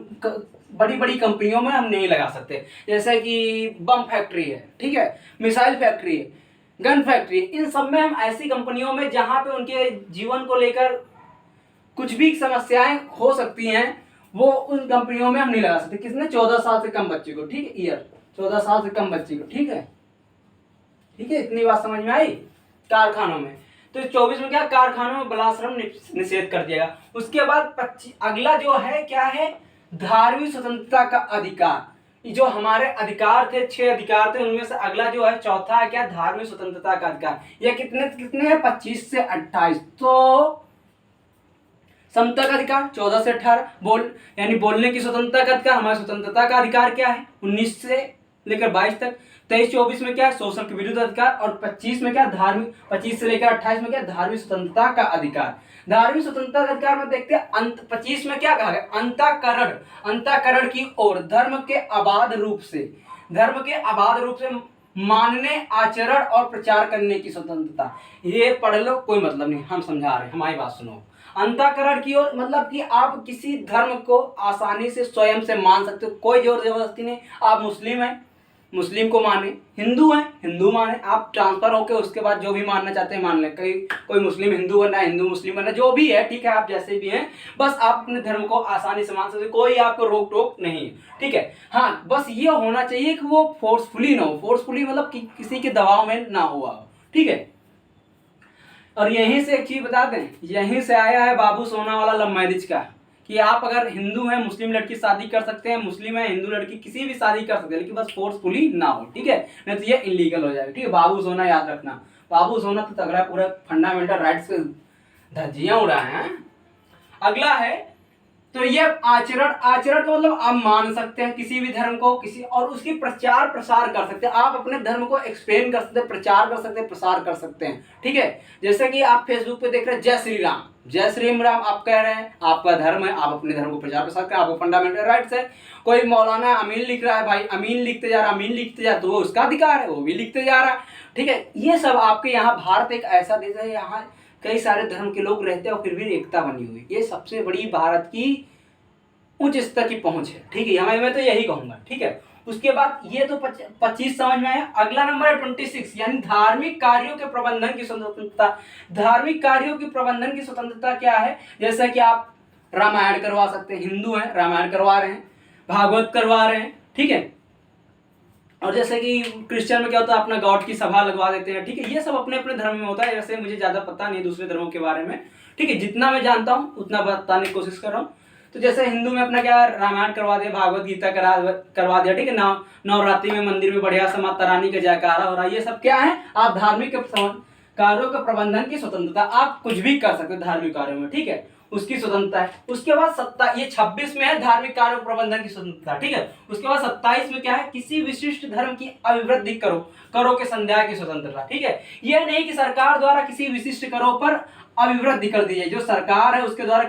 बड़ी बड़ी कंपनियों में हम नहीं लगा सकते, जैसे कि बम फैक्ट्री है, ठीक है, मिसाइल फैक्ट्री है, गन फैक्ट्री है, इन सब में हम ऐसी कंपनियों में जहाँ पे उनके जीवन को लेकर कुछ भी समस्याएं हो सकती हैं, वो उन कंपनियों में हम नहीं लगा सकते। किसने, 14 साल से कम बच्चे को, ठीक है, ईयर 14 साल से कम बच्चे को, ठीक है, इतनी बात समझ में आई। कारखानों में तो 24 में क्या, कारखानों में बलात्श्रम निषेध कर दिया। उसके बाद 25 अगला जो है क्या है, धार्मिक स्वतंत्रता का अधिकार। जो हमारे अधिकार थे, 6 अधिकार थे, उनमें से अगला जो है चौथा है क्या, धार्मिक स्वतंत्रता का अधिकार। यह कितने है, 25 से 28। तो समता का अधिकार 14 से 18, यानी बोलने की स्वतंत्रता का अधिकार। हमारी स्वतंत्रता का अधिकार क्या है, 19 से लेकर 22 तक। 23-24 में क्या है, शोषण के विरुद्ध अधिकार, और 25 में क्या, धार्मिक, 25 से लेकर 28 में क्या, धार्मिक स्वतंत्रता का अधिकार। धार्मिक स्वतंत्रता का अधिकार में देखते हैं 25 में क्या कहा गया, अंतःकरण की ओर धर्म के अबाध रूप से मानने, आचरण और प्रचार करने की स्वतंत्रता। ये पढ़ लो, कोई मतलब नहीं, हम समझा रहे हैं, हमारी बात सुनो। अंतःकरण की ओर मतलब कि आप किसी धर्म को आसानी से स्वयं से मान सकते हो, कोई जोर जबरदस्ती नहीं। आप मुस्लिम हैं, मुस्लिम को माने, हिंदू हैं, हिंदू माने, आप ट्रांसफर होके उसके बाद जो भी मानना चाहते हैं मान लें। कोई मुस्लिम हिंदू बनना, हिंदू मुस्लिम बनना, जो भी है, ठीक है, आप जैसे भी हैं, बस आप अपने धर्म को आसानी से मान सकते हो, कोई आपको रोक टोक नहीं, ठीक है। हाँ, बस ये होना चाहिए कि वो फोर्सफुली ना हो, फोर्सफुली मतलब कि किसी के दबाव में ना हुआ हो, ठीक है। और यहीं से एक चीज बता दें, यहीं से आया है बाबू सोनावाला लव मैरिज का, कि आप अगर हिंदू हैं मुस्लिम लड़की शादी कर सकते हैं, मुस्लिम है हिंदू लड़की किसी भी शादी कर सकते हैं, लेकिन बस फोर्सफुली ना हो, ठीक है, नहीं तो ये इलीगल हो जाएगा, ठीक है। बाबू सोना याद रखना, बाबू सोना तो तगड़ा पूरा फंडामेंटल राइट्स धज्जियां उड़ाए हैं। अगला है, तो ये आचरण, आचरण का मतलब आप मान सकते हैं किसी भी धर्म को, किसी और उसकी प्रचार प्रसार कर सकते हैं। आप अपने धर्म को एक्सप्लेन कर सकते हैं, प्रचार कर सकते हैं, प्रसार कर सकते हैं। ठीक है, जैसे कि आप फेसबुक पे देख रहे हैं जय श्री राम, जय श्री राम आप कह रहे हैं, आपका धर्म है, आप अपने धर्म को प्रचार प्रसार करें, आपको फंडामेंटल राइट्स है। कोई मौलाना अमीन लिख रहा है, भाई अमीन लिखते जा रहा, अमीन लिखते जा, तो वो उसका अधिकार है, वो भी लिखते जा रहा है। ठीक है, ये सब आपके यहाँ, भारत एक ऐसा देश है, यहाँ कई सारे धर्म के लोग रहते हैं और फिर भी एकता बनी हुई। ये सबसे बड़ी भारत की उच्च स्तर की पहुंच है। ठीक है, मैं तो यही कहूंगा। ठीक है, उसके बाद ये तो 25 समझ में आया। अगला नंबर है 26, यानी धार्मिक कार्यों के प्रबंधन की स्वतंत्रता। धार्मिक कार्यों की प्रबंधन की स्वतंत्रता क्या है? जैसा कि आप रामायण करवा सकते हैं, हिंदू हैं रामायण करवा रहे हैं, भागवत करवा रहे हैं। ठीक है, और जैसे कि क्रिश्चियन में क्या होता है, अपना गॉड की सभा लगवा देते हैं। ठीक है, ये सब अपने अपने धर्म में होता है, वैसे मुझे ज्यादा पता नहीं दूसरे धर्मों के बारे में। ठीक है, जितना मैं जानता हूँ उतना बताने की कोशिश कर रहा हूँ। तो जैसे हिंदू में अपना क्या, रामायण करवा दिया, भागवत गीता करवा दिया। ठीक है, नवरात्रि में मंदिर में बढ़िया से माता रानी का जयकारा हो रहा है। ये सब क्या है, आप धार्मिक कार्यों के प्रबंधन की स्वतंत्रता, आप कुछ भी कर सकते हो धार्मिक कार्यों में। ठीक है, उसकी स्वतंत्रता है। उसके बाद ये 26 में है धार्मिक कार्य प्रबंधन की स्वतंत्रता। ठीक है, उसके बाद 27 में क्या है, किसी विशिष्ट धर्म की अभिवृद्धि करो के संध्या की स्वतंत्रता। ठीक है, यह नहीं कि सरकार द्वारा किसी विशिष्ट करों पर अभिवृद्धि कर दी जाए, जो सरकार है उसके द्वारा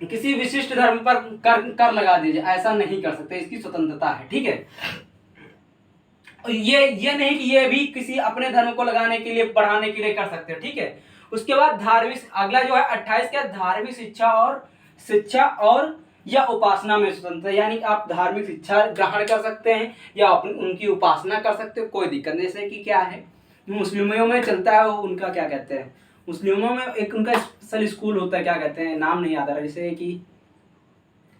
किसी विशिष्ट धर्म पर कर लगा दीजिए, ऐसा नहीं कर सकते, इसकी स्वतंत्रता है। ठीक है, ये नहीं कि ये भी किसी अपने धर्म को लगाने के लिए, बढ़ाने के लिए कर सकते हैं। ठीक है, उसके बाद धार्मिक, अगला जो है 28 का, धार्मिक शिक्षा और या उपासना में स्वतंत्रता, यानी आप धार्मिक शिक्षा ग्रहण कर सकते हैं या उनकी उपासना कर सकते हो, कोई दिक्कत नहीं। जैसे कि क्या है, मुस्लिमों में चलता है, वो उनका क्या कहते हैं, मुस्लिमों में एक उनका स्पेशल स्कूल होता है, क्या कहते हैं, नाम नहीं याद आ रहा, जैसे कि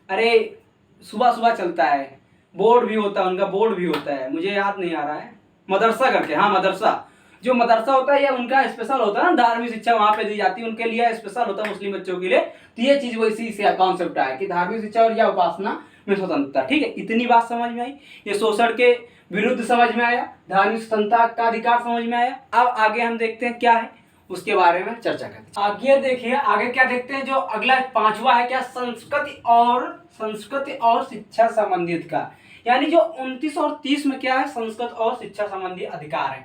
अरे सुबह सुबह चलता है, बोर्ड भी होता है उनका, बोर्ड भी होता है, मुझे याद नहीं आ रहा है, मदरसा करके, हाँ मदरसा, जो मदरसा होता है या उनका स्पेशल होता है ना, धार्मिक शिक्षा वहां पे दी जाती है, उनके लिए स्पेशल होता है मुस्लिम बच्चों के लिए। तो ये चीज वैसी से कॉन्सेप्ट आया कि धार्मिक शिक्षा और या उपासना में स्वतंत्रता। ठीक है, इतनी बात समझ में आई। ये शोषण के विरुद्ध समझ में आया, धार्मिक स्वतंत्रता का अधिकार समझ में आया। अब आगे हम देखते हैं क्या है, उसके बारे में चर्चा करते हैं। आगे देखिए, आगे क्या देखते हैं, जो अगला 5वां है क्या, संस्कृति और शिक्षा संबंधित का, यानी जो 29 और 30 में क्या है, संस्कृत और शिक्षा संबंधी अधिकार है।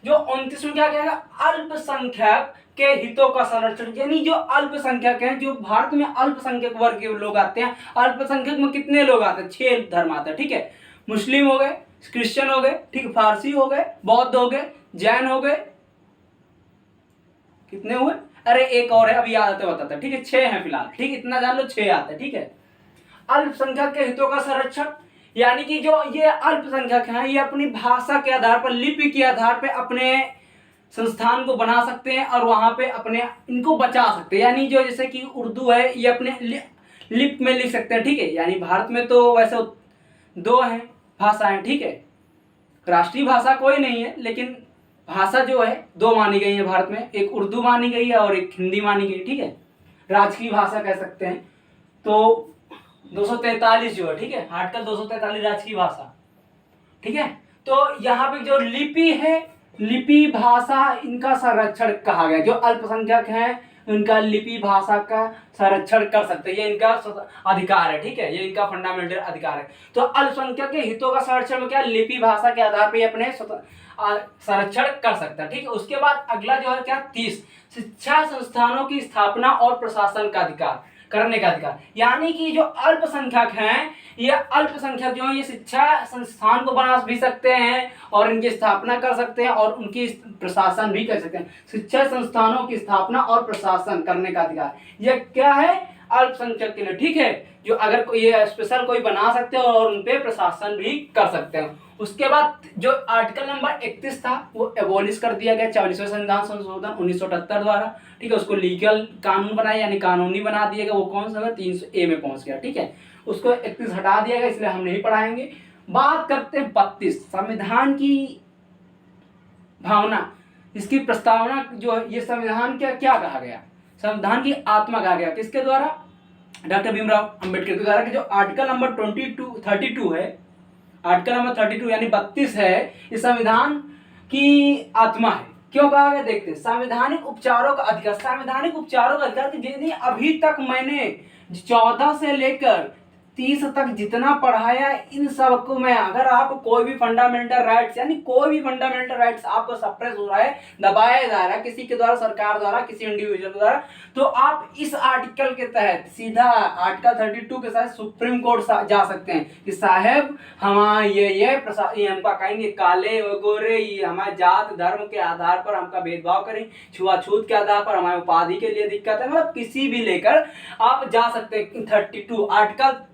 जो 29 में क्या कहेगा, अल्पसंख्यक के हितों का संरक्षण, यानी जो अल्पसंख्यक हैं, जो भारत में अल्पसंख्यक वर्ग के लोग आते हैं, अल्पसंख्यक में कितने लोग आते हैं, 6 धर्म आते हैं। ठीक है, मुस्लिम हो गए, क्रिश्चियन हो गए, ठीक, फारसी हो गए, बौद्ध हो गए, जैन हो गए, कितने हुए, अरे एक और है अभी याद आते बताता है। ठीक है, 6 हैं फिलहाल। ठीक, इतना जान लो, 6 आते हैं। ठीक है, अल्पसंख्यक के हितों का संरक्षण, यानी कि जो ये अल्पसंख्यक हैं, ये अपनी भाषा के आधार पर, लिपि के आधार पर अपने संस्थान को बना सकते हैं और वहां पे अपने इनको बचा सकते हैं। यानी जो जैसे कि उर्दू है, ये अपने लिप में लिख सकते हैं। ठीक है, यानी भारत में तो वैसे 2 हैं भाषाएं। ठीक है, राष्ट्रीय भाषा कोई नहीं है, लेकिन भाषा जो है 2 मानी गई है भारत में, एक उर्दू मानी गई है और एक हिंदी मानी गई। ठीक है, राजकीय भाषा कह सकते हैं। तो 243 जो है, ठीक है, आर्टिकल 243 राजकीय भाषा। ठीक है, तो यहाँ पे जो लिपि है, लिपि भाषा, इनका संरक्षण कहा गया। जो अल्पसंख्यक हैं उनका लिपि भाषा का संरक्षण कर सकते हैं, ये इनका अधिकार है। ठीक है, ये इनका फंडामेंटल अधिकार है। तो अल्पसंख्यक के हितों का संरक्षण में क्या, लिपि भाषा के आधार पर अपने संरक्षण कर सकता है। ठीक है, उसके बाद अगला जो है क्या, 30, शिक्षा संस्थानों की स्थापना और प्रशासन का अधिकार करने का अधिकार, यानी कि जो अल्पसंख्यक हैं, ये अल्पसंख्यक जो है, ये शिक्षा संस्थान को बना भी सकते हैं और इनकी स्थापना कर सकते हैं और उनकी प्रशासन भी कर सकते हैं। शिक्षा संस्थानों की स्थापना और प्रशासन करने का अधिकार, ये क्या है, अल्पसंख्यक के लिए। ठीक है, जो अगर ये स्पेशल कोई बना सकते हैं और उन पे प्रशासन भी कर सकते हैं। उसके बाद जो आर्टिकल नंबर 31 था, वो एबॉलिश कर दिया गया 44वें संविधान संशोधन 1978 द्वारा। ठीक है, उसको लीगल कानून बनाया, यानी कानूनी बना दिया गया। वो कौन सा है, 300A में पहुंच गया। ठीक है, उसको 31 हटा दिया गया, इसलिए हम नहीं पढ़ाएंगे। बात करते हैं 32, संविधान की भावना, इसकी प्रस्तावना जो है, ये संविधान क्या कहा गया, संविधान की आत्मा कहा गया, किसके द्वारा, डॉक्टर भीमराव अंबेडकर के द्वारा। कि जो आर्टिकल नंबर 32 है, आर्टिकल नंबर 32 यानी 32 है, इस संविधान की आत्मा है। क्यों कहा गया देखते हैं। संवैधानिक उपचारों का अधिकार, संवैधानिक उपचारों का अधिकार कि यदि अभी तक मैंने 14 से लेकर 30 तक जितना पढ़ाया इन सब को मैं, अगर आप कोई भी फंडामेंटल राइट्स यानी कोई भी फंडामेंटल राइट्स आपको सप्रेस हो रहा है, दबाया जा रहा है किसी के द्वारा, सरकार द्वारा, किसी इंडिविजुअल द्वारा, तो आप इस आर्टिकल के तहत सीधा आर्टिकल 32 के साथ सुप्रीम कोर्ट जा सकते हैं कि साहब हमारा ये हमका कहेंगे काले गोरे, ये हमारे जात धर्म के आधार पर हमका भेदभाव करें, छुआछूत के आधार पर हमारे उपाधि के लिए दिक्कत है, मतलब किसी भी लेकर आप जा सकते हैं 32 आर्टिकल।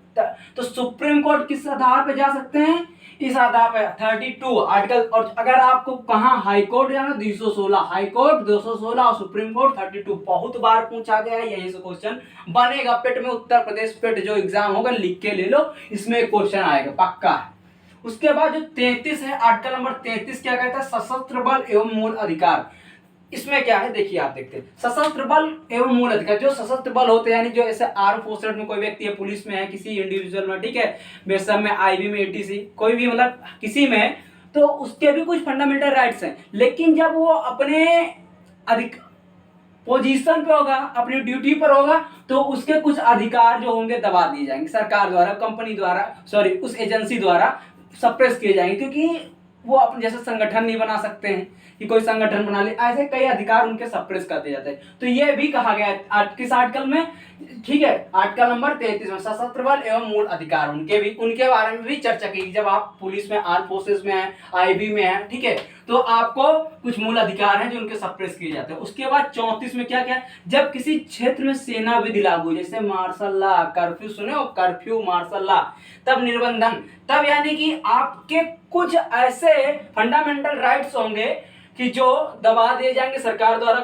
तो सुप्रीम कोर्ट किस आधार पे जा सकते हैं, इस आधार पे 32 आर्टिकल। और अगर आपको कहाँ हाई कोर्ट जाना 216, हाई कोर्ट 216 और सुप्रीम कोर्ट 32 बहुत बार पूछा गया है, यहीं से क्वेश्चन बनेगा। पेट में उत्तर प्रदेश पेट जो एग्जाम होगा लिख के ले लो, इसमें क्वेश्चन आएगा पक्का है। उसके बाद जो 33 है आर्टिकल नंबर 33 क्या कहता है, सशस्त्र बल एवं मूल अधिकार। इसमें क्या है देखिए, आप देखते हैं सशस्त्र बल एवं मूल अधिकार। जो सशस्त्र बल होते हैं यानी जो ऐसे आर्म फोर्सेस में कोई व्यक्ति है, पुलिस में है, किसी इंडिविजुअल में, ठीक है, बेसम में, आईबी में, एटीसी, कोई भी मतलब किसी में, तो उसके भी कुछ फंडामेंटल राइट्स हैं। लेकिन जब वो अपने अधिक पोजीशन पे होगा, अपनी ड्यूटी पर होगा, तो उसके कुछ अधिकार जो होंगे दबा दिए जाएंगे सरकार द्वारा, कंपनी द्वारा, सॉरी उस एजेंसी द्वारा सप्रेस किए जाएंगे, क्योंकि वो अपने जैसे संगठन नहीं बना सकते हैं कि कोई संगठन बना ले, ऐसे कई अधिकार उनके सप्रेस कर दिए जाते हैं। तो ये भी कहा गया है किस आर्टिकल में, ठीक है, आर्टिकल नंबर 33 में सशस्त्र बल एवं मूल अधिकार, उनके बारे में भी चर्चा की। जब आप पुलिस में, आर्म फोर्सेस में हैं, आईबी में हैं, ठीक है, तो आपको कुछ मूल अधिकार हैं जो उनके सप्रेस किए जाते हैं। उसके बाद 34 में क्या क्या, जब किसी क्षेत्र में सेना विधि लागू, जैसे मार्शल लॉ, कर्फ्यू सुने हो, कर्फ्यू, मार्शल लॉ, तब निर्बंधन, तब यानी कि आपके कुछ ऐसे फंडामेंटल राइट्स होंगे कि जो दबा दिए जाएंगे सरकार द्वारा,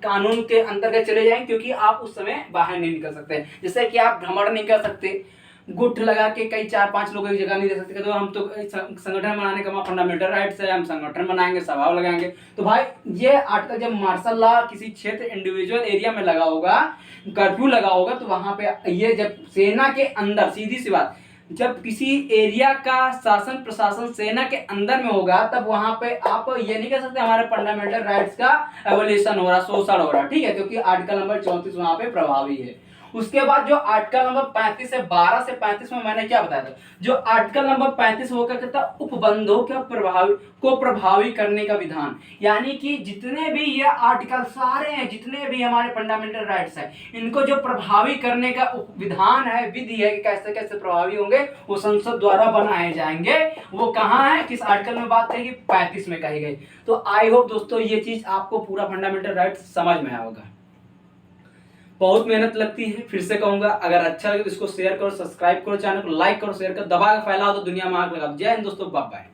कानून के अंतर्गत चले जाएंगे, क्योंकि आप उस समय बाहर नहीं निकल सकते। जैसे कि आप भ्रमण नहीं कर सकते, गुट लगा के कई 4-5 लोगों की जगह नहीं दे सकते, तो हम तो संगठन बनाने का फंडामेंटल राइट्स है, हम संगठन बनाएंगे, सभा लगाएंगे। तो भाई ये आर्टिकल जब मार्शल लॉ किसी क्षेत्र इंडिविजुअल एरिया में लगा होगा, कर्फ्यू लगा होगा, तो वहां पे ये जब सेना के अंदर, सीधी सी बात, जब किसी एरिया का शासन प्रशासन सेना के अंदर में होगा, तब वहां पे आप ये नहीं कह सकते हमारे फंडामेंटल राइट्स का एवोल्यूशन हो रहा, शोषण हो रहा, ठीक है, क्योंकि आर्टिकल नंबर 34 वहां पे प्रभावी है। उसके बाद जो आर्टिकल नंबर 35 से 12 से 35 में मैंने क्या बताया था, जो आर्टिकल नंबर 35 वो क्या कहता है, उपबंधों को प्रभावी करने का विधान, यानी कि जितने भी ये आर्टिकल सारे हैं, जितने भी हमारे फंडामेंटल राइट्स हैं, इनको जो प्रभावी करने का विधान है, विधि है कि कैसे कैसे प्रभावी होंगे, वो संसद द्वारा बनाए जाएंगे। वो कहाँ है, किस आर्टिकल में बात करेगी, 35 में कही गई। तो आई होप दोस्तों ये चीज आपको पूरा फंडामेंटल राइट्स समझ में आया होगा। बहुत मेहनत लगती है, फिर से कहूंगा, अगर अच्छा लगे तो इसको शेयर करो, सब्सक्राइब करो, चैनल को लाइक करो, शेयर करो, दबा के फैलाओ तो दुनिया में आग लगा। जय हिंद दोस्तों, बाय बाय।